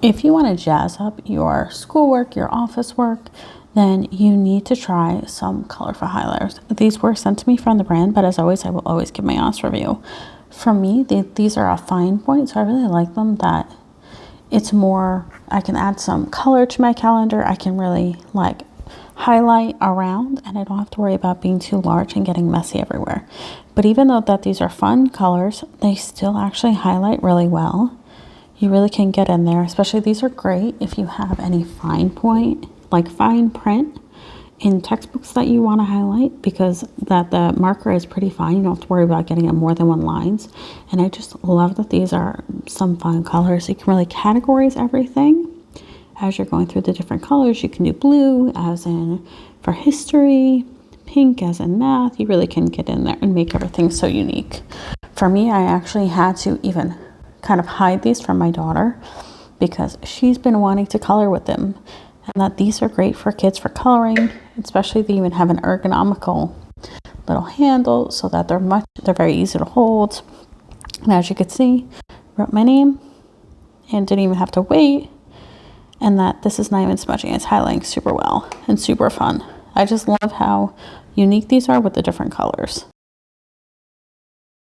If you want to jazz up your schoolwork, your office work, then you need to try some colorful highlighters. These were sent to me from the brand, but as always, I will always give my honest review. For me, these are a fine point, so I really like them that it's more, I can add some color to my calendar. I can really like highlight around and I don't have to worry about being too large and getting messy everywhere. But even though that these are fun colors, they still actually highlight really well. You really can get in there, especially these are great if you have any fine point, like fine print in textbooks that you want to highlight, because the marker is pretty fine. You don't have to worry about getting it more than one lines. And I just love that these are some fun colors. You can really categorize everything as you're going through the different colors. You can do blue as in for history, pink as in math. You really can get in there and make everything so unique. For me, I actually had to even kind of hide these from my daughter because she's been wanting to color with them, and that these are great for kids for coloring, especially they even have an ergonomical little handle so that they're very easy to hold. And as you can see, wrote my name and didn't even have to wait, and that this is not even smudging. It's highlighting super well and super fun. I just love how unique these are with the different colors.